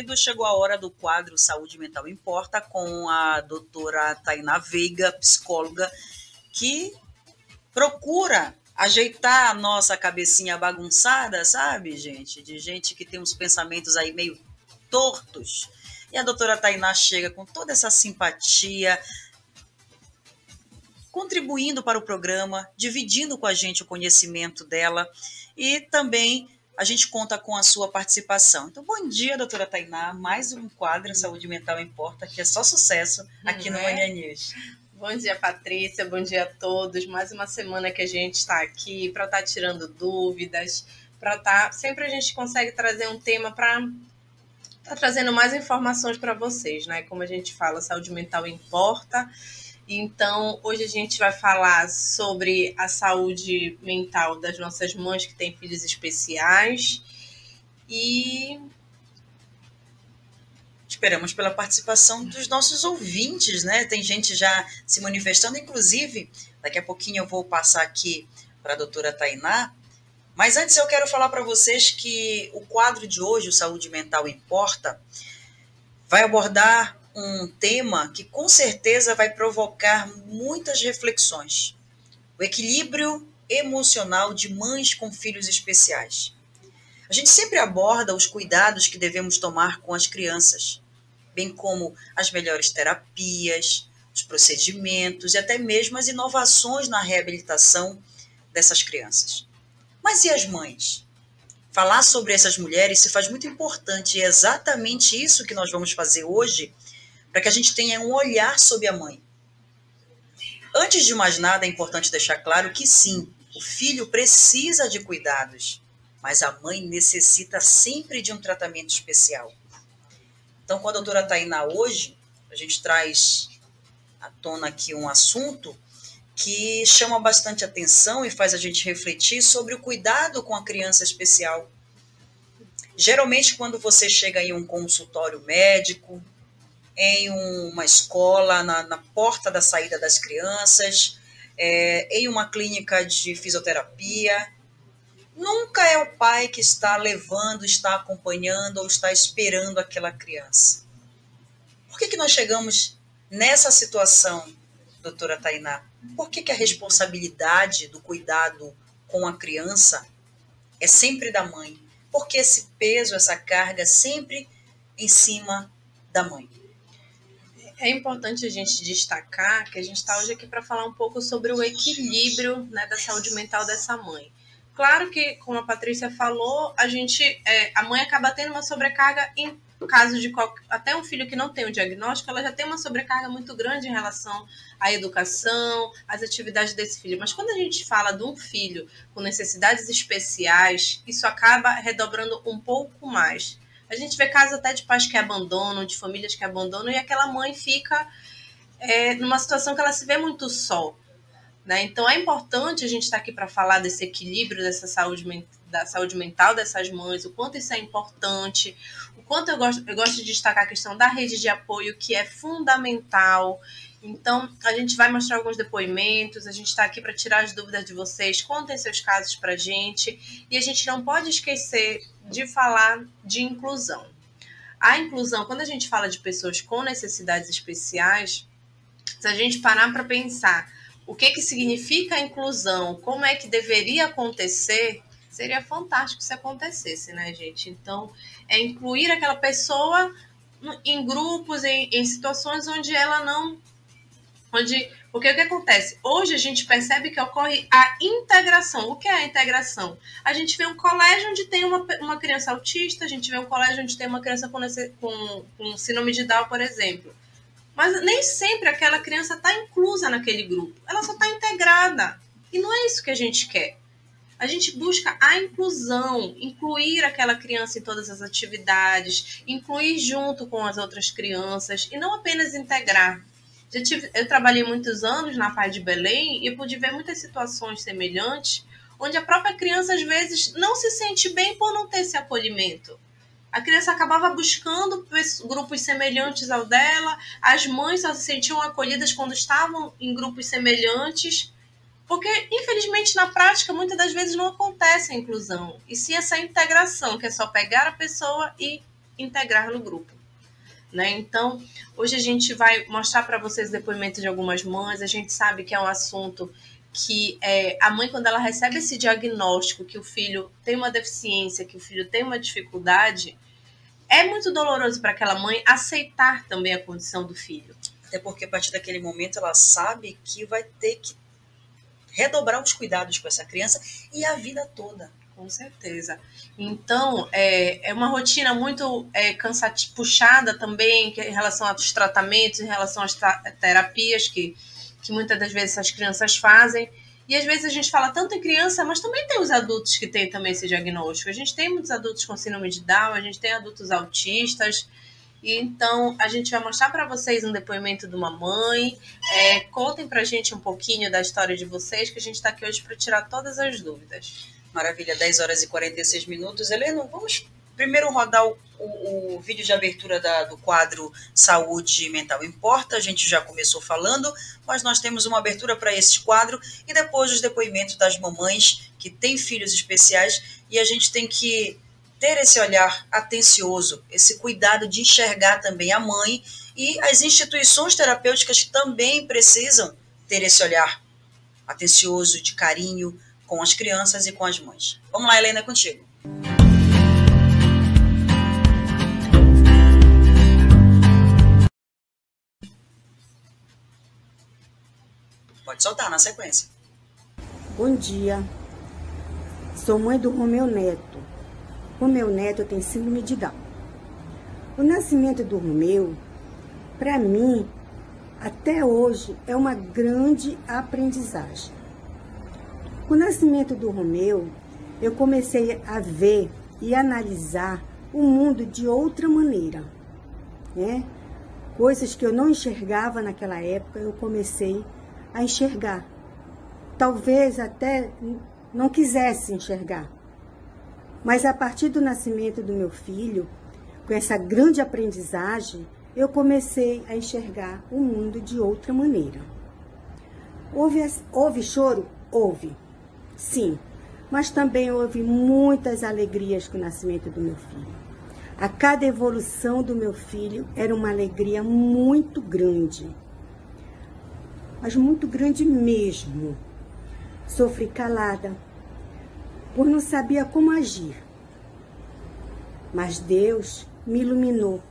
ouvido, chegou a hora do quadro Saúde Mental Importa com a doutora Tainá Veiga, psicóloga, que procura ajeitar a nossa cabecinha bagunçada, sabe, gente? De gente que tem uns pensamentos aí meio tortos. E a doutora Tainá chega com toda essa simpatia, contribuindo para o programa, dividindo com a gente o conhecimento dela e também a gente conta com a sua participação. Então, bom dia, doutora Tainá. Mais um quadro Saúde Mental Importa, que é só sucesso aqui no Manhã News. Bom dia, Patrícia. Bom dia a todos. Mais uma semana que a gente está aqui para estar tirando dúvidas, para estar... Sempre a gente consegue trazer um tema para estar trazendo mais informações para vocês, né? Como a gente fala, saúde mental importa. Então, hoje a gente vai falar sobre a saúde mental das nossas mães que têm filhos especiais e esperamos pela participação dos nossos ouvintes, né? Tem gente já se manifestando, inclusive, daqui a pouquinho eu vou passar aqui para a doutora Tainá, mas antes eu quero falar para vocês que o quadro de hoje, o Saúde Mental Importa, vai abordar um tema que com certeza vai provocar muitas reflexões. O equilíbrio emocional de mães com filhos especiais. A gente sempre aborda os cuidados que devemos tomar com as crianças, bem como as melhores terapias, os procedimentos e até mesmo as inovações na reabilitação dessas crianças. Mas e as mães? Falar sobre essas mulheres se faz muito importante e é exatamente isso que nós vamos fazer hoje para que a gente tenha um olhar sobre a mãe. Antes de mais nada, é importante deixar claro que sim, o filho precisa de cuidados, mas a mãe necessita sempre de um tratamento especial. Então, com a doutora Tainá hoje, a gente traz à tona aqui um assunto que chama bastante atenção e faz a gente refletir sobre o cuidado com a criança especial. Geralmente, quando você chega em um consultório médico, em uma escola, na porta da saída das crianças, em uma clínica de fisioterapia, nunca é o pai que está levando, está acompanhando ou está esperando aquela criança. Por que nós chegamos nessa situação, doutora Tainá? Por que a responsabilidade do cuidado com a criança é sempre da mãe? Por que esse peso, essa carga sempre em cima da mãe? É importante a gente destacar que a gente está hoje aqui para falar um pouco sobre o equilíbrio, né, da saúde mental dessa mãe. Claro que, como a Patrícia falou, a mãe acaba tendo uma sobrecarga em caso de até um filho que não tem o diagnóstico, ela já tem uma sobrecarga muito grande em relação à educação, às atividades desse filho. Mas quando a gente fala de um filho com necessidades especiais, isso acaba redobrando um pouco mais. A gente vê casos até de pais que abandonam, de famílias que abandonam, e aquela mãe fica numa situação que ela se vê muito só. Né? Então, é importante a gente estar aqui para falar desse equilíbrio da saúde mental dessas mães, o quanto isso é importante, o quanto eu gosto de destacar a questão da rede de apoio, que é fundamental. Então, a gente vai mostrar alguns depoimentos, a gente está aqui para tirar as dúvidas de vocês, contem seus casos para a gente, e a gente não pode esquecer de falar de inclusão. A inclusão, quando a gente fala de pessoas com necessidades especiais, se a gente parar para pensar o que significa a inclusão, como é que deveria acontecer, seria fantástico se acontecesse, né, gente? Então, é incluir aquela pessoa em grupos, em situações onde ela não... Porque o que acontece? Hoje a gente percebe que ocorre a integração. O que é a integração? A gente vê um colégio onde tem uma criança autista, a gente vê um colégio onde tem uma criança com síndrome de Down, por exemplo. Mas nem sempre aquela criança está inclusa naquele grupo. Ela só está integrada. E não é isso que a gente quer. A gente busca a inclusão, incluir aquela criança em todas as atividades, incluir junto com as outras crianças e não apenas integrar. Eu trabalhei muitos anos na Pai de Belém e pude ver muitas situações semelhantes, onde a própria criança às vezes não se sente bem por não ter esse acolhimento. A criança acabava buscando grupos semelhantes ao dela, as mães só se sentiam acolhidas quando estavam em grupos semelhantes, porque, infelizmente, na prática, muitas das vezes não acontece a inclusão, e sim essa integração, que é só pegar a pessoa e integrar no grupo, né? Então, hoje a gente vai mostrar para vocês depoimentos de algumas mães. A gente sabe que é um assunto que a mãe, quando ela recebe esse diagnóstico que o filho tem uma deficiência, que o filho tem uma dificuldade, é muito doloroso para aquela mãe aceitar também a condição do filho. Até porque a partir daquele momento ela sabe que vai ter que redobrar os cuidados com essa criança e a vida toda. Com certeza. Então, é uma rotina muito cansativa, puxada também em relação aos tratamentos, em relação às terapias que muitas das vezes as crianças fazem. E às vezes a gente fala tanto em criança, mas também tem os adultos que têm também esse diagnóstico. A gente tem muitos adultos com síndrome de Down, a gente tem adultos autistas. E então a gente vai mostrar para vocês um depoimento de uma mãe. Contem para a gente um pouquinho da história de vocês, que a gente está aqui hoje para tirar todas as dúvidas. Maravilha, 10 horas e 46 minutos. Helena, vamos primeiro rodar o vídeo de abertura do quadro Saúde Mental Importa. A gente já começou falando, mas nós temos uma abertura para esse quadro e depois os depoimentos das mamães que têm filhos especiais, e a gente tem que ter esse olhar atencioso, esse cuidado de enxergar também a mãe, e as instituições terapêuticas também precisam ter esse olhar atencioso, de carinho com as crianças e com as mães. Vamos lá, Helena, é contigo. Pode soltar na sequência. Bom dia. Sou mãe do Romeu Neto. Romeu Neto tem síndrome de Down. O nascimento do Romeu, para mim, até hoje, é uma grande aprendizagem. Com o nascimento do Romeu, eu comecei a ver e analisar o mundo de outra maneira, né? Coisas que eu não enxergava naquela época, eu comecei a enxergar. Talvez até não quisesse enxergar. Mas a partir do nascimento do meu filho, com essa grande aprendizagem, eu comecei a enxergar o mundo de outra maneira. Houve choro? Houve. Sim. Mas também houve muitas alegrias com o nascimento do meu filho. A cada evolução do meu filho era uma alegria muito grande. Mas muito grande mesmo. Sofri calada, por não saber como agir. Mas Deus me iluminou,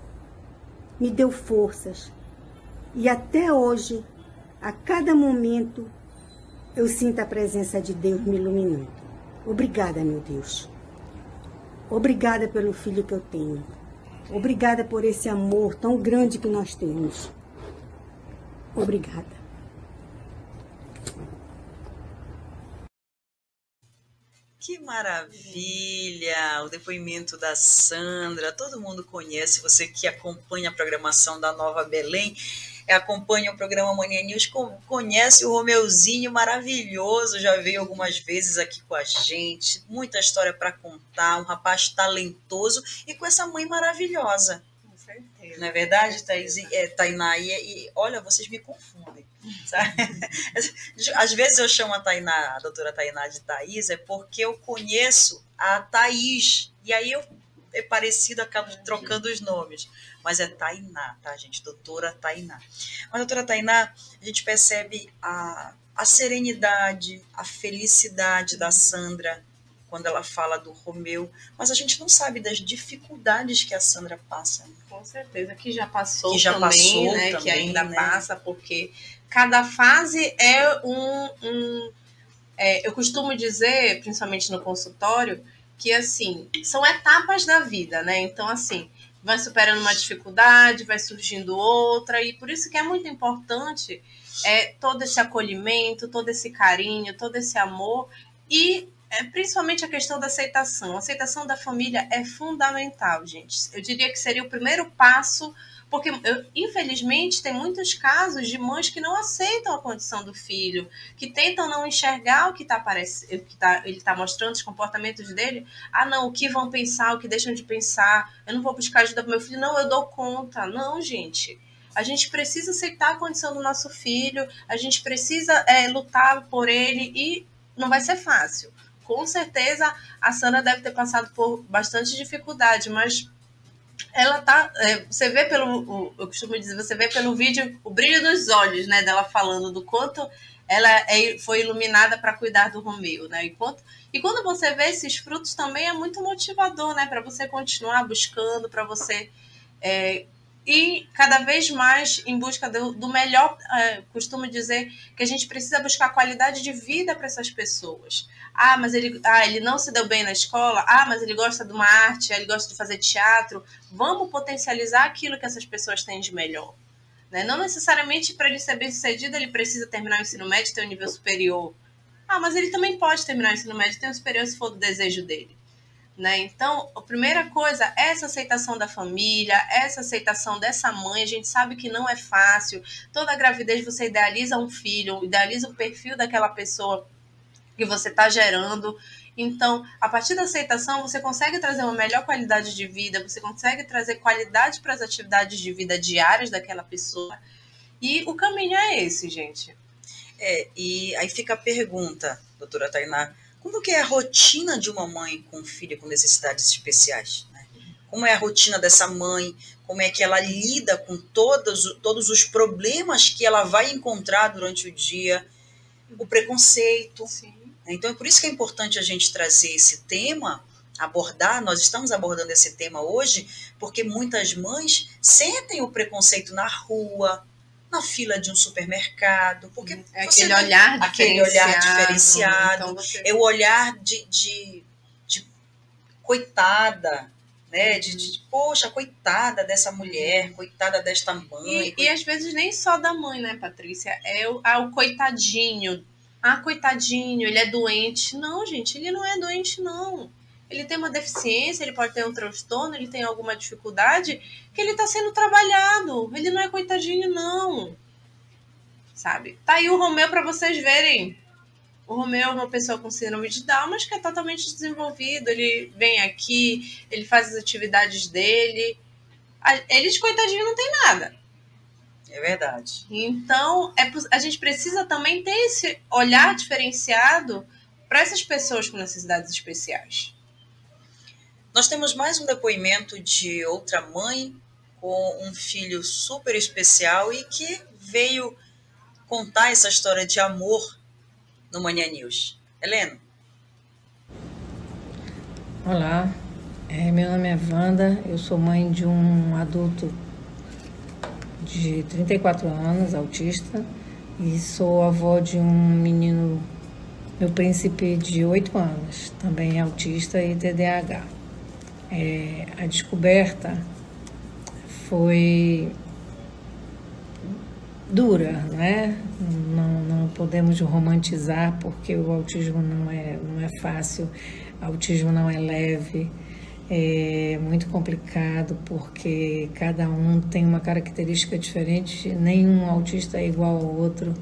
me deu forças. E até hoje, a cada momento, eu sinto a presença de Deus me iluminando. Obrigada, meu Deus. Obrigada pelo filho que eu tenho. Obrigada por esse amor tão grande que nós temos. Obrigada. Que maravilha! O depoimento da Sandra, todo mundo conhece, você que acompanha a programação da Nova Belém, acompanha o programa Manhã News, conhece o Romeuzinho maravilhoso, já veio algumas vezes aqui com a gente, muita história para contar, um rapaz talentoso e com essa mãe maravilhosa. Com certeza. Não é verdade, Tainá? E olha, vocês me confundem. Sabe? Às vezes eu chamo a doutora Tainá de Thaís, é porque eu conheço a Thaís, e aí é parecido, acabo trocando os nomes, mas é Tainá, tá, gente? Doutora Tainá. Mas, doutora Tainá, a gente percebe a serenidade, a felicidade da Sandra quando ela fala do Romeu, mas a gente não sabe das dificuldades que a Sandra passa. Com certeza, que já passou que já também, passou, né? Também, que ainda né? passa, porque cada fase é eu costumo dizer, principalmente no consultório, que assim, são etapas da vida, né? Então, assim, vai superando uma dificuldade, vai surgindo outra, e por isso que é muito importante todo esse acolhimento, todo esse carinho, todo esse amor, e principalmente a questão da aceitação. A aceitação da família é fundamental, gente. Eu diria que seria o primeiro passo, porque, infelizmente, tem muitos casos de mães que não aceitam a condição do filho, que tentam não enxergar o que ele está mostrando, os comportamentos dele. Ah, não, o que vão pensar, o que deixam de pensar, eu não vou buscar ajuda para meu filho, não, eu dou conta. Não, gente. A gente precisa aceitar a condição do nosso filho, a gente precisa lutar por ele, e não vai ser fácil. Com certeza, a Sandra deve ter passado por bastante dificuldade, mas ela tá, você vê eu costumo dizer, você vê pelo vídeo o brilho dos olhos, né, dela falando do quanto ela foi iluminada para cuidar do Romeu, né, e quando você vê esses frutos também é muito motivador, né, para você continuar buscando, para você ir cada vez mais em busca do melhor. Costumo dizer que a gente precisa buscar qualidade de vida para essas pessoas. Mas ele não se deu bem na escola. Mas ele gosta de uma arte, ele gosta de fazer teatro. Vamos potencializar aquilo que essas pessoas têm de melhor. Né? Não necessariamente para ele ser bem-sucedido, ele precisa terminar o ensino médio e ter um nível superior. Mas ele também pode terminar o ensino médio e ter um superior se for do desejo dele. Né? Então, a primeira coisa é essa aceitação da família, essa aceitação dessa mãe. A gente sabe que não é fácil. Toda gravidez você idealiza um filho, idealiza o perfil daquela pessoa que você está gerando. Então, a partir da aceitação, você consegue trazer uma melhor qualidade de vida, você consegue trazer qualidade para as atividades de vida diárias daquela pessoa. E o caminho é esse, gente. E aí fica a pergunta, doutora Tainá, como que é a rotina de uma mãe com um filho com necessidades especiais? Né? Como é a rotina dessa mãe? Como é que ela lida com todos os problemas que ela vai encontrar durante o dia? O preconceito. Sim. Então, é por isso que é importante a gente trazer esse tema, nós estamos abordando esse tema hoje, porque muitas mães sentem o preconceito na rua, na fila de um supermercado, porque aquele olhar diferenciado, então é o olhar de coitada, né? Poxa, coitada dessa mulher, coitada desta mãe. E às vezes nem só da mãe, né, Patrícia? É o coitadinho. Coitadinho, ele é doente. Não, gente, ele não é doente, não. Ele tem uma deficiência, ele pode ter um transtorno, ele tem alguma dificuldade que ele está sendo trabalhado. Ele não é coitadinho, não. Sabe? Tá aí o Romeu para vocês verem. O Romeu é uma pessoa com síndrome de Down, mas que é totalmente desenvolvido. Ele vem aqui, ele faz as atividades dele. Ele de coitadinho não tem nada. É verdade. Então, a gente precisa também ter esse olhar diferenciado para essas pessoas com necessidades especiais. Nós temos mais um depoimento de outra mãe com um filho super especial e que veio contar essa história de amor no Manhã News. Helena. Olá, meu nome é Wanda, eu sou mãe de um adulto de 34 anos, autista, e sou avó de um menino, meu príncipe, de 8 anos, também autista e TDAH. A descoberta foi dura, né? Não podemos romantizar, porque o autismo não é fácil, autismo não é leve, é muito complicado, porque cada um tem uma característica diferente, nenhum autista é igual ao outro,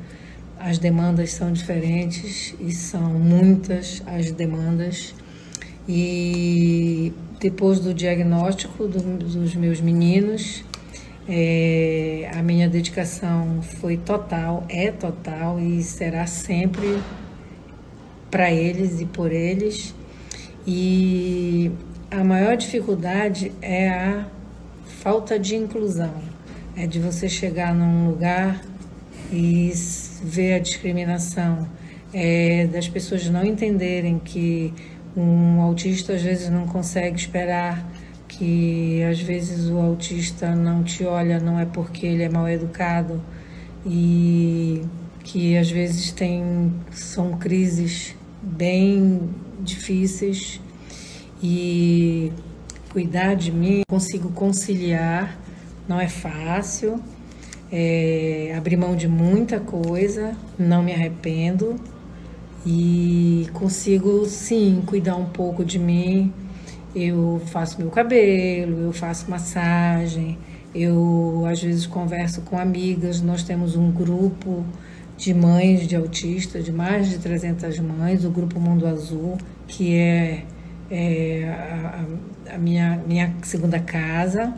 as demandas são diferentes e são muitas as demandas. E depois do diagnóstico dos meus meninos, a minha dedicação foi total, é total e será sempre para eles e por eles. E a maior dificuldade é a falta de inclusão, é de você chegar num lugar e ver a discriminação, das pessoas não entenderem que um autista às vezes não consegue esperar, que às vezes o autista não te olha, não é porque ele é mal educado, e que às vezes são crises bem difíceis, e cuidar de mim, consigo conciliar, não é fácil, abrir mão de muita coisa, não me arrependo, e consigo sim cuidar um pouco de mim. Eu faço meu cabelo, eu faço massagem, eu às vezes converso com amigas. Nós temos um grupo de mães de autista, de mais de 300 mães, o Grupo Mundo Azul, que é a minha segunda casa.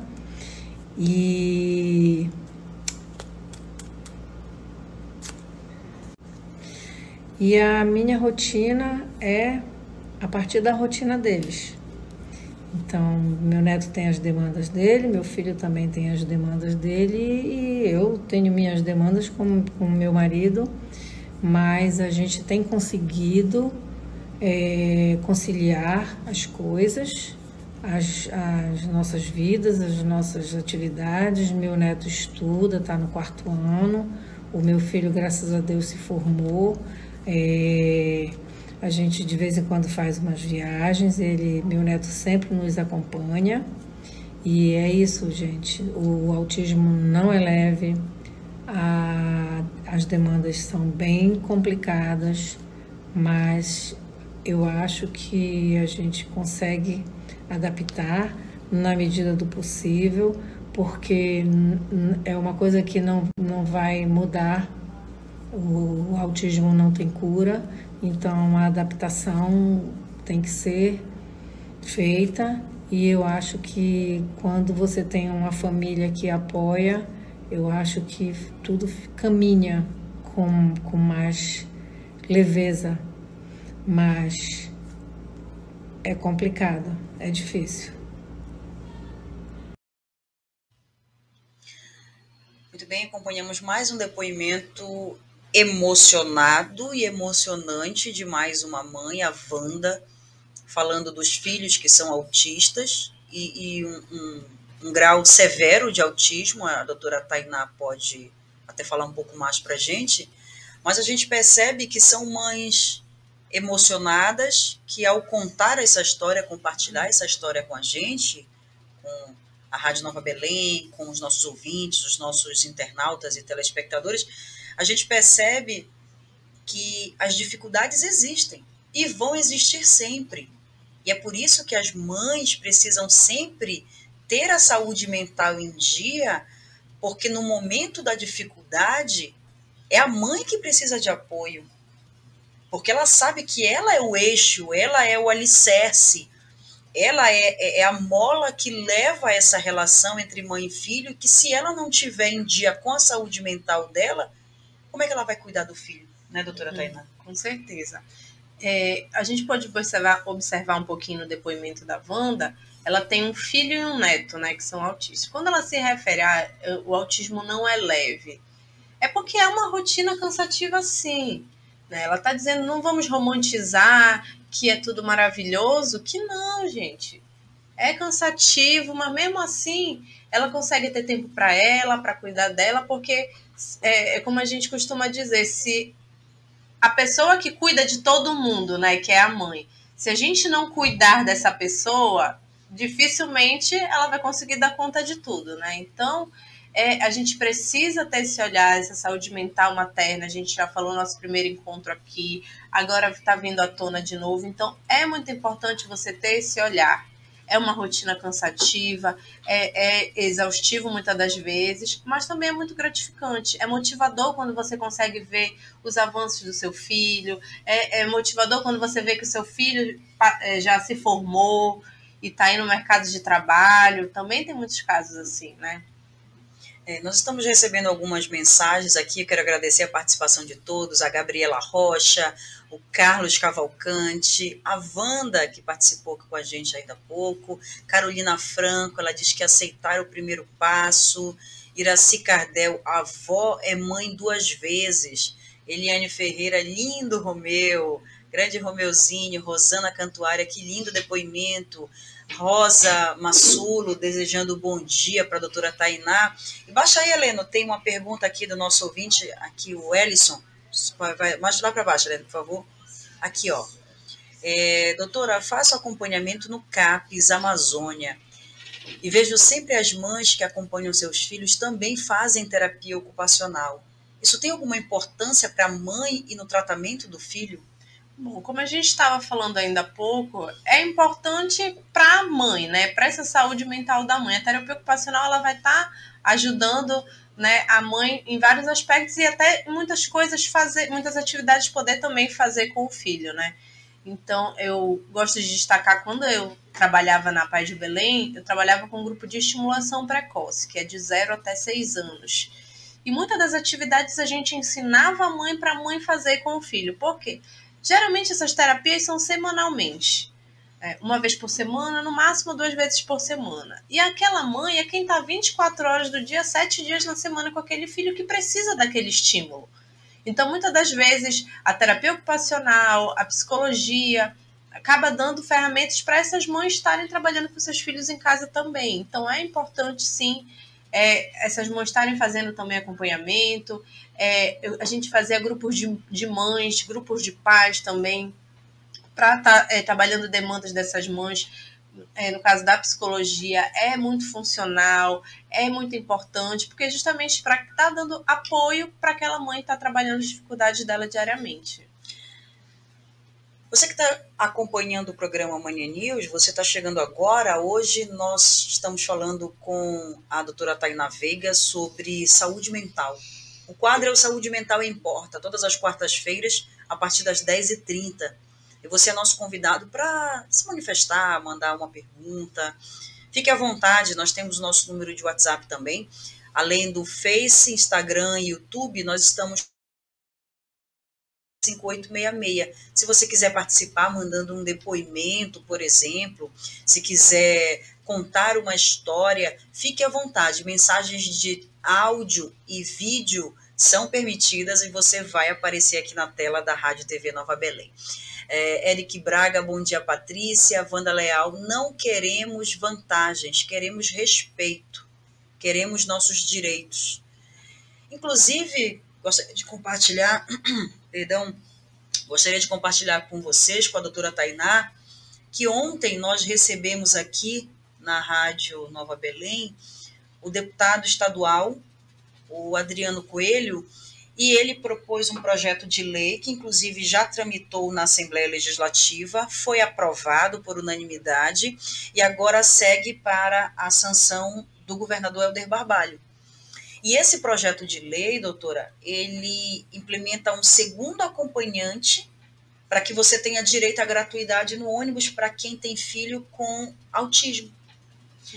E a minha rotina é a partir da rotina deles. Então, meu neto tem as demandas dele, meu filho também tem as demandas dele e eu tenho minhas demandas com o meu marido, mas a gente tem conseguido conciliar as coisas, as nossas vidas, as nossas atividades. Meu neto estuda, está no 4º ano, o meu filho, graças a Deus, se formou. A gente de vez em quando faz umas viagens, meu neto sempre nos acompanha. E é isso, gente. O autismo não é leve, as demandas são bem complicadas, mas eu acho que a gente consegue adaptar na medida do possível, porque é uma coisa que não vai mudar. O autismo não tem cura, então a adaptação tem que ser feita, e eu acho que quando você tem uma família que apoia, eu acho que tudo caminha com mais leveza, mas é complicado, é difícil. Muito bem, acompanhamos mais um depoimento emocionado e emocionante de mais uma mãe, a Wanda, falando dos filhos que são autistas e um grau severo de autismo. A doutora Tainá pode até falar um pouco mais para a gente, mas a gente percebe que são mães emocionadas que, ao contar essa história, compartilhar essa história com a gente, com a Rádio Nova Belém, com os nossos ouvintes, os nossos internautas e telespectadores, a gente percebe que as dificuldades existem e vão existir sempre. E é por isso que as mães precisam sempre ter a saúde mental em dia, porque no momento da dificuldade é a mãe que precisa de apoio, porque ela sabe que ela é o eixo, ela é o alicerce, ela é a mola que leva essa relação entre mãe e filho, que se ela não tiver em dia com a saúde mental dela, como é que ela vai cuidar do filho, né, doutora Tainá? Com certeza. A gente pode observar um pouquinho no depoimento da Wanda. Ela tem um filho e um neto, né, que são autistas. Quando ela se refere a o autismo não é leve, é porque é uma rotina cansativa, sim. Né? Ela está dizendo, não vamos romantizar que é tudo maravilhoso, que não, gente. É cansativo, mas mesmo assim, ela consegue ter tempo para ela, para cuidar dela, porque é como a gente costuma dizer, se a pessoa que cuida de todo mundo, né, que é a mãe, se a gente não cuidar dessa pessoa, dificilmente ela vai conseguir dar conta de tudo, né? Então, a gente precisa ter esse olhar, essa saúde mental materna. A gente já falou no nosso primeiro encontro aqui, agora está vindo à tona de novo. Então, é muito importante você ter esse olhar. É uma rotina cansativa, é exaustivo muitas das vezes, mas também é muito gratificante. É motivador quando você consegue ver os avanços do seu filho, é motivador quando você vê que o seu filho já se formou e está aí no mercado de trabalho. Também tem muitos casos assim, né? Nós estamos recebendo algumas mensagens aqui, eu quero agradecer a participação de todos, a Gabriela Rocha, o Carlos Cavalcante, a Wanda, que participou com a gente ainda há pouco, Carolina Franco, ela diz que aceitar o primeiro passo, Iraci Cardel, a avó é mãe 2 vezes, Eliane Ferreira, lindo Romeu, grande Romeuzinho, Rosana Cantuária, que lindo depoimento, Rosa Massulo, desejando bom dia para a doutora Tainá. E baixa aí, Heleno, tem uma pergunta aqui do nosso ouvinte, aqui o Ellison, mais lá para baixo, Heleno, por favor. Aqui, ó. Doutora, faço acompanhamento no CAPES Amazônia e vejo sempre as mães que acompanham seus filhos também fazem terapia ocupacional. Isso tem alguma importância para a mãe e no tratamento do filho? Bom, como a gente estava falando ainda há pouco, é importante para a mãe, né? Para essa saúde mental da mãe. A terapia ocupacional ela vai estar ajudando, né, a mãe em vários aspectos e até muitas coisas muitas atividades poder também fazer com o filho, né? Então, eu gosto de destacar, quando eu trabalhava na Paz de Belém, eu trabalhava com um grupo de estimulação precoce, que é de 0 até 6 anos. E muitas das atividades a gente ensinava a mãe para a mãe fazer com o filho. Por quê? Geralmente essas terapias são semanalmente. uma vez por semana, no máximo 2 vezes por semana. E aquela mãe é quem está 24 horas do dia, 7 dias na semana com aquele filho que precisa daquele estímulo. Então, muitas das vezes, a terapia ocupacional, a psicologia, acaba dando ferramentas para essas mães estarem trabalhando com seus filhos em casa também. Então, é importante, sim, essas mães estarem fazendo também acompanhamento. A gente fazia grupos de mães, grupos de pais também, para estar trabalhando demandas dessas mães. No caso da psicologia, é muito funcional, é muito importante, porque justamente para estar dando apoio para aquela mãe estar trabalhando as dificuldades dela diariamente. Você que está acompanhando o programa Manhã News, você está chegando agora. Hoje nós estamos falando com a doutora Tainá Veiga sobre saúde mental. O quadro é o Saúde Mental Importa, todas as quartas-feiras, a partir das 10h30. E você é nosso convidado para se manifestar, mandar uma pergunta. Fique à vontade, nós temos o nosso número de WhatsApp também. Além do Face, Instagram e YouTube, nós estamos 5866. Se você quiser participar mandando um depoimento, por exemplo, se quiser contar uma história, fique à vontade. Mensagens de áudio e vídeo são permitidas e você vai aparecer aqui na tela da Rádio TV Nova Belém. Eric Braga, bom dia, Patrícia. Wanda Leal, não queremos vantagens, queremos respeito, queremos nossos direitos. Inclusive, gostaria de compartilhar, gostaria de compartilhar com vocês, com a doutora Tainá, que ontem nós recebemos aqui na Rádio Nova Belém o deputado estadual, o Adriano Coelho, e ele propôs um projeto de lei que, inclusive, já tramitou na Assembleia Legislativa, foi aprovado por unanimidade e agora segue para a sanção do governador Helder Barbalho. E esse projeto de lei, doutora, ele implementa um segundo acompanhante para que você tenha direito à gratuidade no ônibus para quem tem filho com autismo.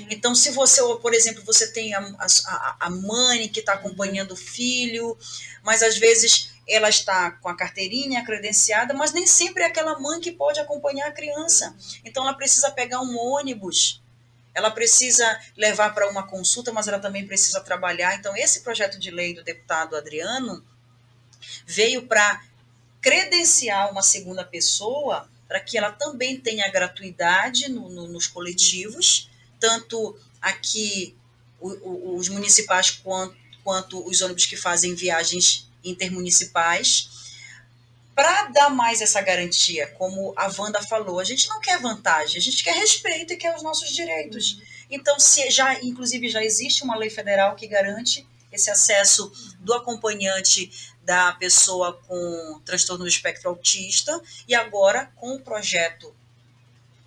Então, se você, por exemplo, você tem a mãe que está acompanhando o filho, mas às vezes ela está com a carteirinha credenciada, mas nem sempre é aquela mãe que pode acompanhar a criança. Então, ela precisa pegar um ônibus, ela precisa levar para uma consulta, mas ela também precisa trabalhar. Então, esse projeto de lei do deputado Adriano veio para credenciar uma segunda pessoa para que ela também tenha gratuidade nos coletivos, tanto aqui os municipais quanto os ônibus que fazem viagens intermunicipais, para dar mais essa garantia, como a Wanda falou. A gente não quer vantagem, a gente quer respeito e quer os nossos direitos. Então, inclusive já existe uma lei federal que garante esse acesso do acompanhante da pessoa com transtorno do espectro autista, e agora, com o projeto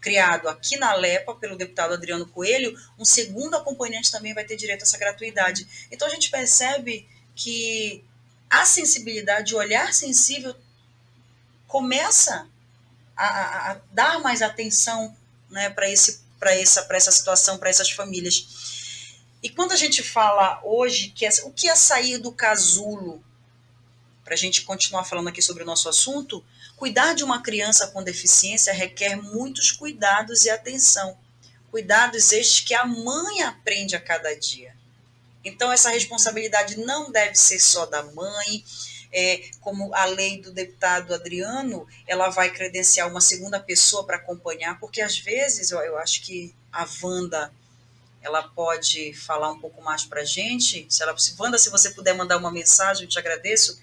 criado aqui na Lepa pelo deputado Adriano Coelho, um segundo acompanhante também vai ter direito a essa gratuidade. Então a gente percebe que a sensibilidade, o olhar sensível começa a dar mais atenção, né, para essa situação, para essas famílias. E quando a gente fala hoje que o que é sair do casulo, para a gente continuar falando aqui sobre o nosso assunto, cuidar de uma criança com deficiência requer muitos cuidados e atenção. Cuidados estes que a mãe aprende a cada dia. Então, essa responsabilidade não deve ser só da mãe. Como a lei do deputado Adriano, ela vai credenciar uma segunda pessoa para acompanhar, porque às vezes, eu acho que a Wanda, ela pode falar um pouco mais para a gente. Wanda, se você puder mandar uma mensagem, eu te agradeço.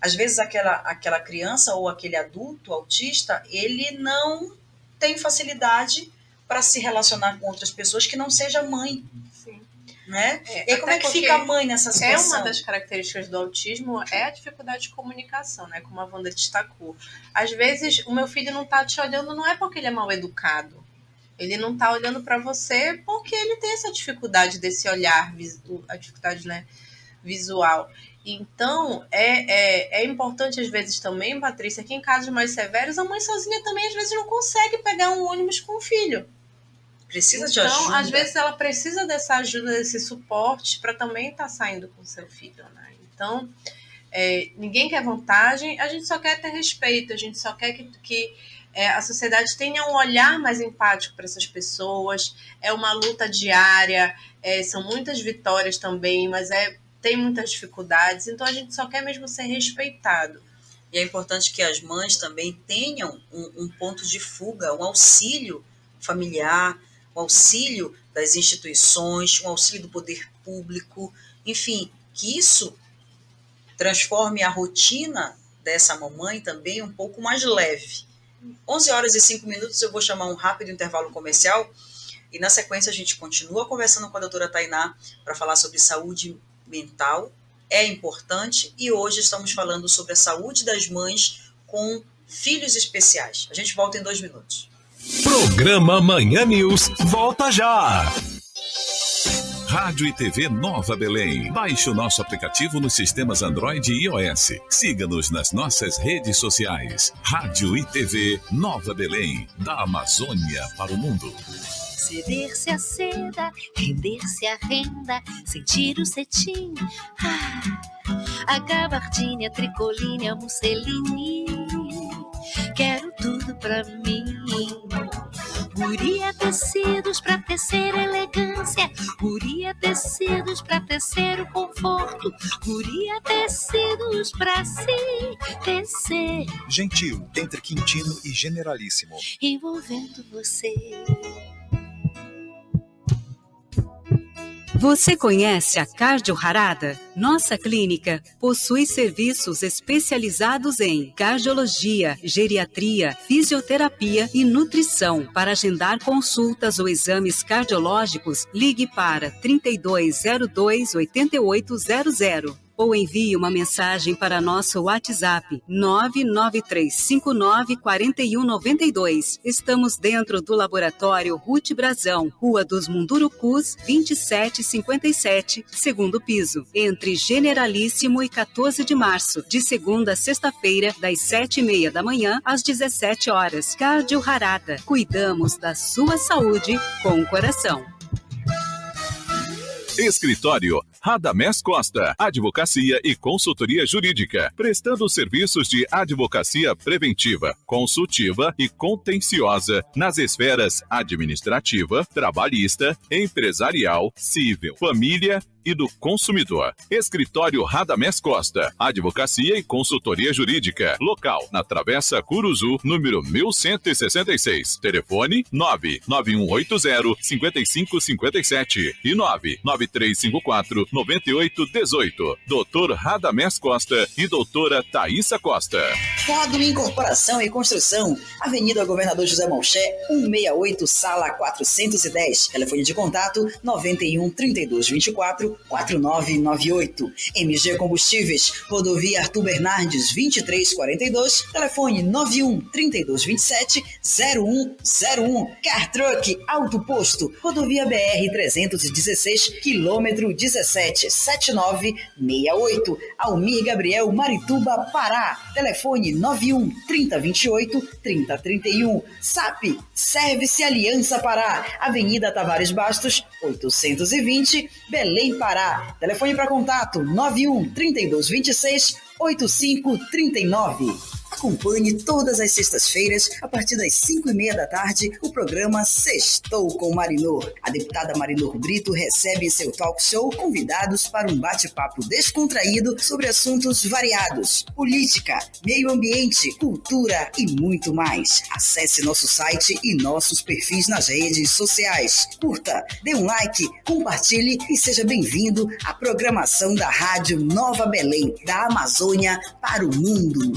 Às vezes aquela criança ou aquele adulto autista, ele não tem facilidade para se relacionar com outras pessoas que não seja mãe. Sim. Né? E aí, como é que fica a mãe nessa situação? Uma das características do autismo é a dificuldade de comunicação, né? Como a Wanda destacou. Às vezes, o meu filho não está te olhando, não é porque ele é mal educado. Ele não está olhando para você porque ele tem essa dificuldade desse olhar, a dificuldade, né, visual. Então, é importante, às vezes, também, Patrícia, que em casos mais severos, a mãe sozinha também, às vezes, não consegue pegar um ônibus com o filho. Precisa de ajuda. Então, às vezes, ela precisa dessa ajuda, desse suporte, para também estar saindo com seu filho, né? Então, ninguém quer vantagem, a gente só quer ter respeito, a gente só quer que a sociedade tenha um olhar mais empático para essas pessoas. É uma luta diária, são muitas vitórias também, mas tem muitas dificuldades, então a gente só quer mesmo ser respeitado. E é importante que as mães também tenham um ponto de fuga, um auxílio familiar, um auxílio das instituições, um auxílio do poder público, enfim, que isso transforme a rotina dessa mamãe também um pouco mais leve. 11h05, eu vou chamar um rápido intervalo comercial e na sequência a gente continua conversando com a doutora Tainá para falar sobre saúde mental, é importante, e hoje estamos falando sobre a saúde das mães com filhos especiais. A gente volta em 2 minutos. Programa Manhã News volta já! Rádio e TV Nova Belém. Baixe o nosso aplicativo nos sistemas Android e iOS. Siga-nos nas nossas redes sociais. Rádio e TV Nova Belém. Da Amazônia para o mundo. Ceder-se à seda, render-se à renda, sentir o cetim. A gabardine, a tricoline, a musseline. Quero tudo pra mim. Guria tecidos pra tecer elegância, guria tecidos pra tecer o conforto, guria tecidos pra se tecer. Gentil, entre Quintino e Generalíssimo. Envolvendo você. Você conhece a Cardio Harada? Nossa clínica possui serviços especializados em cardiologia, geriatria, fisioterapia e nutrição. Para agendar consultas ou exames cardiológicos, ligue para 3202-8800. Ou envie uma mensagem para nosso WhatsApp 993594192. Estamos dentro do Laboratório Ruth Brazão, Rua dos Mundurucus, 2757, segundo piso, entre Generalíssimo e 14 de março, de segunda a sexta-feira, das 7h30 da manhã às 17 horas. Cardio Harada, cuidamos da sua saúde com o coração. Escritório Radamés Costa, advocacia e consultoria jurídica, prestando serviços de advocacia preventiva, consultiva e contenciosa nas esferas administrativa, trabalhista, empresarial, civil, família e do consumidor. Escritório Radamés Costa, advocacia e consultoria jurídica. Local, na Travessa Curuzu, número 1166. Telefone 99180-5557 e 99354-9818. Doutor Radamés Costa e doutora Thaísa Costa. Rado Incorporação e Construção, Avenida Governador José Malché, 168, sala 410. Telefone de contato 91 32 24 4998. MG Combustíveis, Rodovia Arthur Bernardes 2342, telefone 91 32 27 0101. Car Truck Auto Posto, Rodovia BR 316, quilômetro 177968. Almir Gabriel, Marituba, Pará, telefone 91 3028 3031. SAP Service Aliança Pará, Avenida Tavares Bastos 820, Belém, Pará. Telefone para contato 91 32 26 8539. Acompanhe todas as sextas-feiras, a partir das 5h30 da tarde, o programa Sextou com Marinor. A deputada Marinor Brito recebe em seu talk show convidados para um bate-papo descontraído sobre assuntos variados: política, meio ambiente, cultura e muito mais. Acesse nosso site e nossos perfis nas redes sociais. Curta, dê um like, compartilhe e seja bem-vindo à programação da Rádio Nova Belém, da Amazônia para o mundo.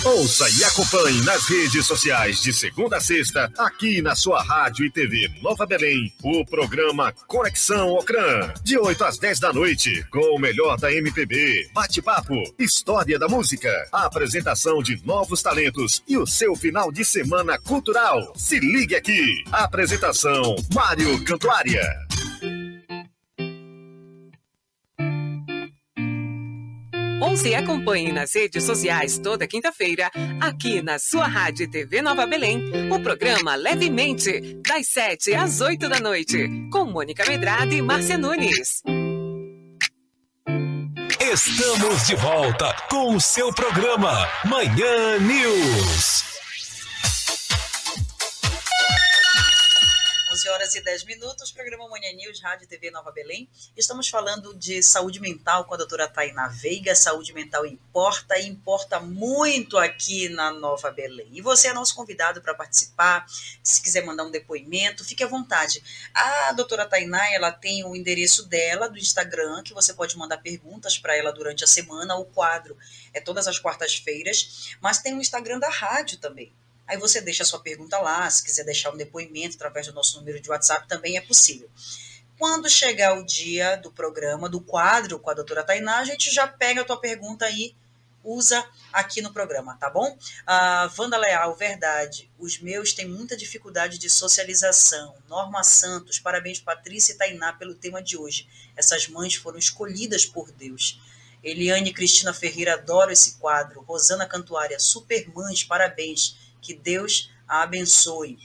Ouça e acompanhe nas redes sociais de segunda a sexta, aqui na sua Rádio e TV Nova Belém, o programa Conexão Ocrã, de 8 às 10 da noite, com o melhor da MPB, bate-papo, história da música, a apresentação de novos talentos e o seu final de semana cultural. Se ligue aqui. Apresentação Mário Cantuária. Ouça e acompanhe nas redes sociais toda quinta-feira, aqui na sua Rádio e TV Nova Belém, o programa Levemente, das 7 às 8 da noite, com Mônica Medrado e Márcia Nunes. Estamos de volta com o seu programa Manhã News. 6h10, programa Manhã News, Rádio e TV Nova Belém. Estamos falando de saúde mental com a doutora Tainá Veiga. Saúde mental importa e importa muito aqui na Nova Belém. E você é nosso convidado para participar. Se quiser mandar um depoimento, fique à vontade. A doutora Tainá, ela tem o endereço dela do Instagram, que você pode mandar perguntas para ela durante a semana. O quadro é todas as quartas-feiras, mas tem o Instagram da rádio também. Aí você deixa a sua pergunta lá, se quiser deixar um depoimento através do nosso número de WhatsApp, também é possível. Quando chegar o dia do programa, do quadro com a doutora Tainá, a gente já pega a tua pergunta e usa aqui no programa, tá bom? Wanda Leal, verdade, os meus têm muita dificuldade de socialização. Norma Santos, parabéns Patrícia e Tainá pelo tema de hoje. Essas mães foram escolhidas por Deus. Eliane Cristina Ferreira, adoro esse quadro. Rosana Cantuária, super mães, parabéns. Que Deus a abençoe.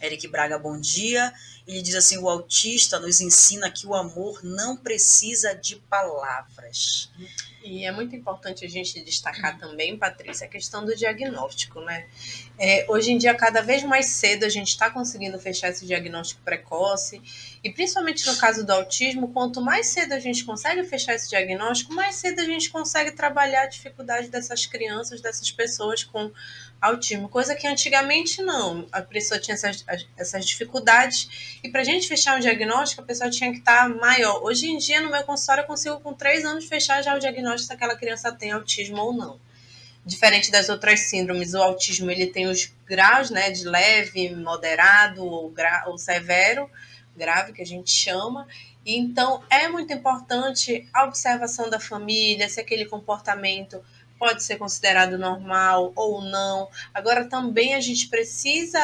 Eric Braga, bom dia. Ele diz assim, o autista nos ensina que o amor não precisa de palavras. E é muito importante a gente destacar também, Patrícia, a questão do diagnóstico, né? Hoje em dia, cada vez mais cedo, a gente está conseguindo fechar esse diagnóstico precoce. E principalmente no caso do autismo, quanto mais cedo a gente consegue fechar esse diagnóstico, mais cedo a gente consegue trabalhar a dificuldade dessas crianças, dessas pessoas com autismo, coisa que antigamente não, a pessoa tinha essas dificuldades e para a gente fechar um diagnóstico a pessoa tinha que estar maior. Hoje em dia no meu consultório eu consigo com 3 anos fechar já o diagnóstico se aquela criança tem autismo ou não. Diferente das outras síndromes, o autismo ele tem os graus, né, de leve, moderado ou severo, grave que a gente chama. Então é muito importante a observação da família, se aquele comportamento pode ser considerado normal ou não. Agora, também a gente precisa,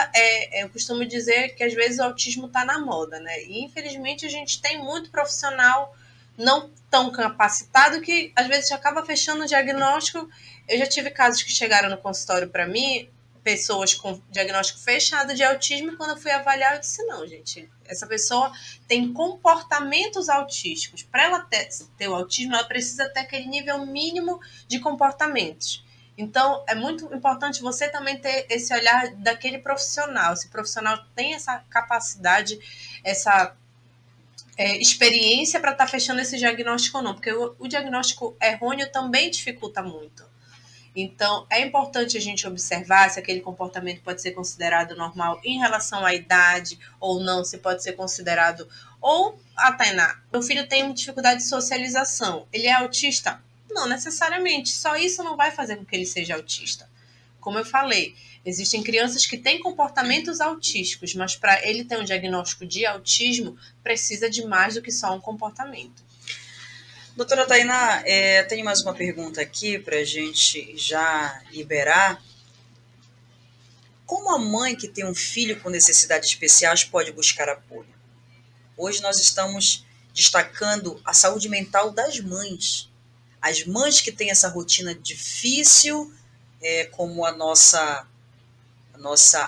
eu costumo dizer que às vezes o autismo está na moda, né? E infelizmente a gente tem muito profissional não tão capacitado que às vezes acaba fechando o diagnóstico. Eu já tive casos que chegaram no consultório para mim, pessoas com diagnóstico fechado de autismo, e quando eu fui avaliar, eu disse, não, gente, essa pessoa tem comportamentos autísticos. Para ela ter o autismo, ela precisa ter aquele nível mínimo de comportamentos. Então, é muito importante você também ter esse olhar daquele profissional. Se o profissional tem essa capacidade, essa experiência para estar fechando esse diagnóstico ou não, porque o diagnóstico errôneo também dificulta muito. Então, é importante a gente observar se aquele comportamento pode ser considerado normal em relação à idade ou não, se pode ser considerado... Ou, Tainá, meu filho tem dificuldade de socialização, ele é autista? Não necessariamente, só isso não vai fazer com que ele seja autista. Como eu falei, existem crianças que têm comportamentos autísticos, mas para ele ter um diagnóstico de autismo, precisa de mais do que só um comportamento. Doutora Tainá, tem mais uma pergunta aqui para a gente já liberar. Como a mãe que tem um filho com necessidades especiais pode buscar apoio? Hoje nós estamos destacando a saúde mental das mães. As mães que têm essa rotina difícil, como a nossa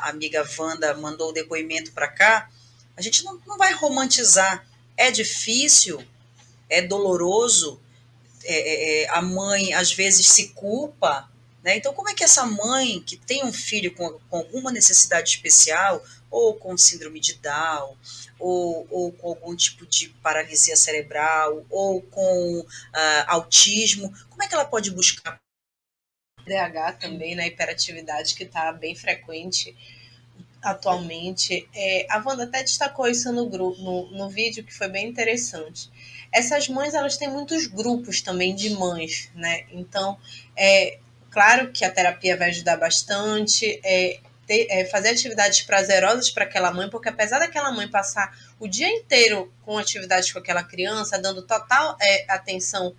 amiga Wanda mandou o depoimento para cá, a gente não vai romantizar. É difícil, é doloroso, a mãe às vezes se culpa, né? Então como é que essa mãe que tem um filho com alguma necessidade especial, ou com síndrome de Down, ou com algum tipo de paralisia cerebral, ou com autismo, como é que ela pode buscar? TDAH também, na hiperatividade que está bem frequente atualmente. A Wanda até destacou isso no vídeo, que foi bem interessante. Essas mães, elas têm muitos grupos também de mães, né? Então, claro que a terapia vai ajudar bastante, fazer atividades prazerosas para aquela mãe, porque apesar daquela mãe passar o dia inteiro com atividades com aquela criança, dando total atenção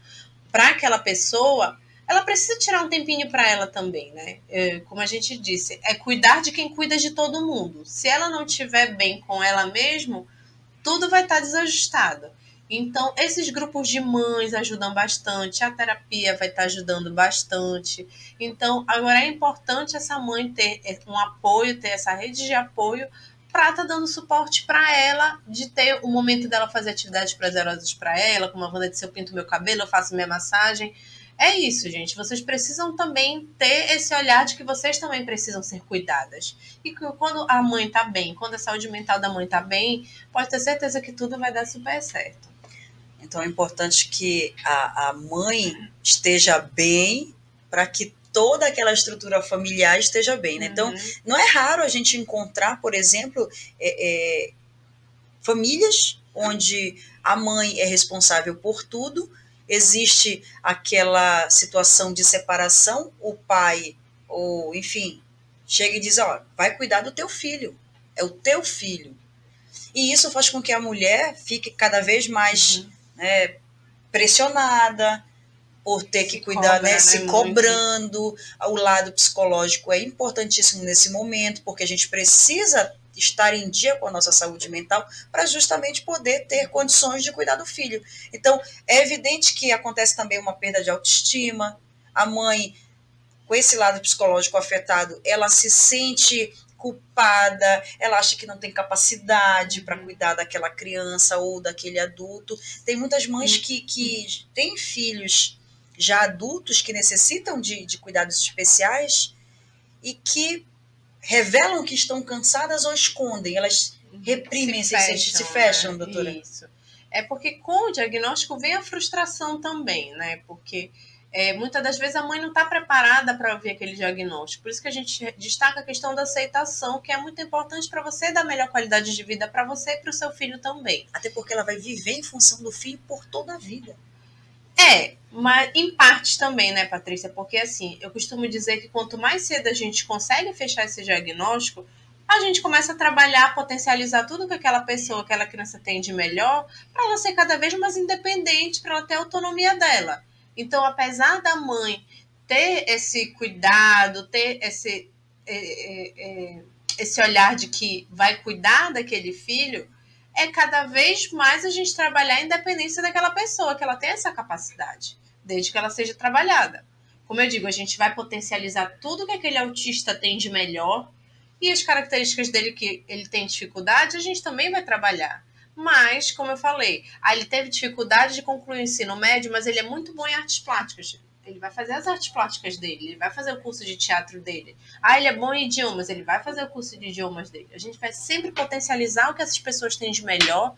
para aquela pessoa, ela precisa tirar um tempinho para ela também, né? Como a gente disse, cuidar de quem cuida de todo mundo. Se ela não estiver bem com ela mesma, tudo vai estar desajustado. Então, esses grupos de mães ajudam bastante, a terapia vai estar ajudando bastante. Então, agora é importante essa mãe ter um apoio, ter essa rede de apoio para estar dando suporte para ela, de ter o momento dela fazer atividades prazerosas para ela, como a Wanda disse, eu pinto meu cabelo, eu faço minha massagem. é isso, gente. Vocês precisam também ter esse olhar de que vocês também precisam ser cuidadas. E que quando a mãe tá bem, quando a saúde mental da mãe tá bem, pode ter certeza que tudo vai dar super certo. Então é importante que a mãe esteja bem para que toda aquela estrutura familiar esteja bem, né? Então, não é raro a gente encontrar, por exemplo, famílias onde a mãe é responsável por tudo, existe aquela situação de separação, o pai, ou enfim, chega e diz, ó, vai cuidar do teu filho, é o teu filho. E isso faz com que a mulher fique cada vez mais pressionada por ter que cuidar, cobra, se cobrando. O lado psicológico é importantíssimo nesse momento, porque a gente precisa estar em dia com a nossa saúde mental para justamente poder ter condições de cuidar do filho. Então, é evidente que acontece também uma perda de autoestima. A mãe, com esse lado psicológico afetado, ela se sente culpada, ela acha que não tem capacidade para cuidar daquela criança ou daquele adulto. Tem muitas mães que têm filhos já adultos que necessitam de cuidados especiais e que revelam que estão cansadas ou escondem, elas reprimem, se fecham, doutora? Isso. É porque com o diagnóstico vem a frustração também, né? Porque muitas das vezes a mãe não está preparada para ouvir aquele diagnóstico. Por isso que a gente destaca a questão da aceitação, que é muito importante para você dar melhor qualidade de vida para você e para o seu filho também. Até porque ela vai viver em função do filho por toda a vida. Mas em partes também, né, Patrícia? Porque assim, eu costumo dizer que quanto mais cedo a gente consegue fechar esse diagnóstico, a gente começa a trabalhar, potencializar tudo que aquela pessoa, aquela criança tem de melhor, para ela ser cada vez mais independente, para ela ter a autonomia dela. Então, apesar da mãe ter esse cuidado, ter esse olhar de que vai cuidar daquele filho, é cada vez mais a gente trabalhar a independência daquela pessoa, que ela tem essa capacidade, desde que ela seja trabalhada. Como eu digo, a gente vai potencializar tudo que aquele autista tem de melhor e as características dele que ele tem dificuldade, a gente também vai trabalhar. Mas, como eu falei, ele teve dificuldade de concluir o ensino médio, mas ele é muito bom em artes plásticas. Ele vai fazer as artes plásticas dele, ele vai fazer o curso de teatro dele. Ele é bom em idiomas, ele vai fazer o curso de idiomas dele. A gente vai sempre potencializar o que essas pessoas têm de melhor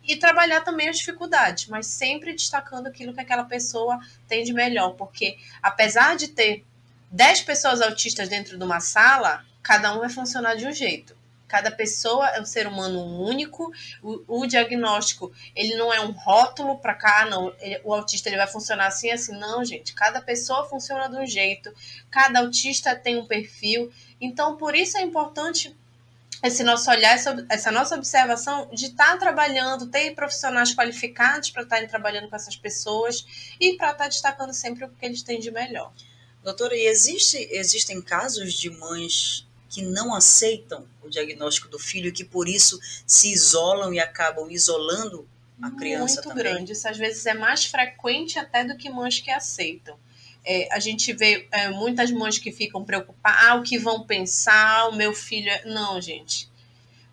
e trabalhar também as dificuldades, mas sempre destacando aquilo que aquela pessoa tem de melhor. Porque, apesar de ter 10 pessoas autistas dentro de uma sala, cada um vai funcionar de um jeito. Cada pessoa é um ser humano único. O diagnóstico, ele não é um rótulo para cá, não. O autista ele vai funcionar assim, assim. Não, gente. Cada pessoa funciona de um jeito. Cada autista tem um perfil. Então, por isso é importante esse nosso olhar, essa nossa observação de estar trabalhando, ter profissionais qualificados para estarem trabalhando com essas pessoas e para estar destacando sempre o que eles têm de melhor. Doutora, e existem casos de mães que não aceitam o diagnóstico do filho e que por isso se isolam e acabam isolando a criança também? Muito grande. Isso às vezes é mais frequente até do que mães que aceitam. A gente vê muitas mães que ficam preocupadas, o que vão pensar, o meu filho... Não, gente.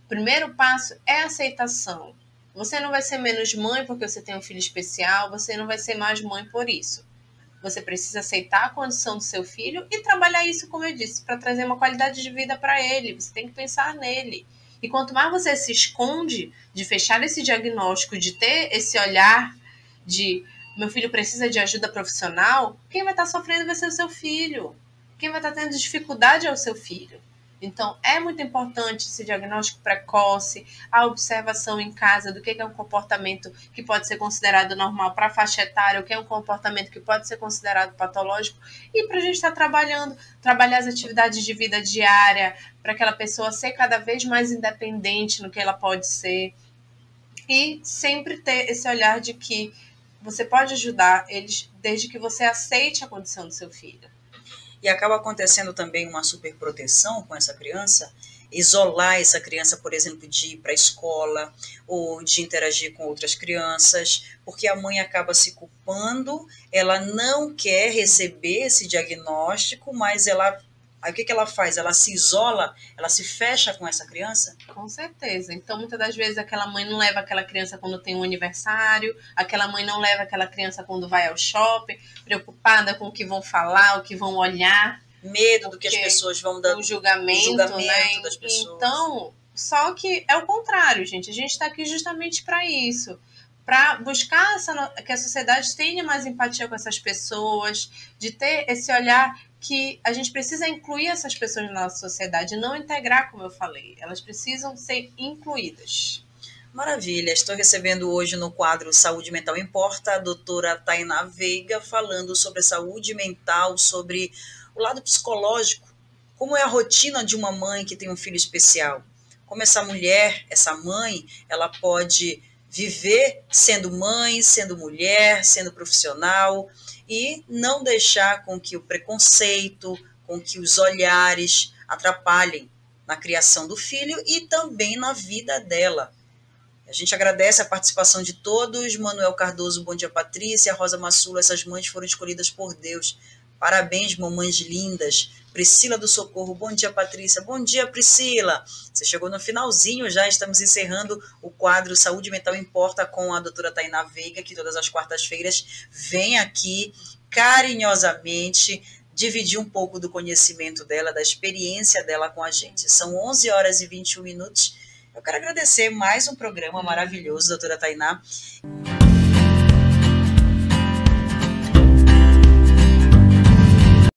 O primeiro passo é a aceitação. Você não vai ser menos mãe porque você tem um filho especial, você não vai ser mais mãe por isso. Você precisa aceitar a condição do seu filho e trabalhar isso, como eu disse, para trazer uma qualidade de vida para ele. Você tem que pensar nele. E quanto mais você se esconde de fechar esse diagnóstico, de ter esse olhar de meu filho precisa de ajuda profissional, quem vai estar sofrendo vai ser o seu filho. Quem vai estar tendo dificuldade é o seu filho. Então, é muito importante esse diagnóstico precoce, a observação em casa do que é um comportamento que pode ser considerado normal para a faixa etária, o que é um comportamento que pode ser considerado patológico, e para a gente estar trabalhar as atividades de vida diária, para aquela pessoa ser cada vez mais independente no que ela pode ser, e sempre ter esse olhar de que você pode ajudar eles desde que você aceite a condição do seu filho. E acaba acontecendo também uma superproteção com essa criança, isolar essa criança, por exemplo, de ir para a escola ou de interagir com outras crianças, porque a mãe acaba se culpando, ela não quer receber esse diagnóstico, mas ela Aí o que ela faz? Ela se isola, ela se fecha com essa criança? Com certeza. Então, muitas das vezes, aquela mãe não leva aquela criança quando tem um aniversário, aquela mãe não leva aquela criança quando vai ao shopping, preocupada com o que vão falar, o que vão olhar. Medo do que as pessoas vão dar. O julgamento, né? Das pessoas. Então, só que é o contrário, gente. A gente está aqui justamente para isso. Para buscar que a sociedade tenha mais empatia com essas pessoas, de ter esse olhar que a gente precisa incluir essas pessoas na nossa sociedade, não integrar, como eu falei. Elas precisam ser incluídas. Maravilha. Estou recebendo hoje no quadro Saúde Mental Importa a doutora Tainá Veiga falando sobre a saúde mental, sobre o lado psicológico, como é a rotina de uma mãe que tem um filho especial, como essa mulher, essa mãe, ela pode viver sendo mãe, sendo mulher, sendo profissional e não deixar com que o preconceito, com que os olhares atrapalhem na criação do filho e também na vida dela. A gente agradece a participação de todos. Manuel Cardoso, bom dia, Patrícia. Rosa Massula, essas mães foram escolhidas por Deus. Parabéns, mamães lindas. Priscila do Socorro, bom dia, Patrícia. Bom dia, Priscila. Você chegou no finalzinho já, estamos encerrando o quadro Saúde Mental Importa com a doutora Tainá Veiga, que todas as quartas-feiras vem aqui carinhosamente dividir um pouco do conhecimento dela, da experiência dela com a gente. São 11 horas e 21 minutos. Eu quero agradecer mais um programa maravilhoso, doutora Tainá.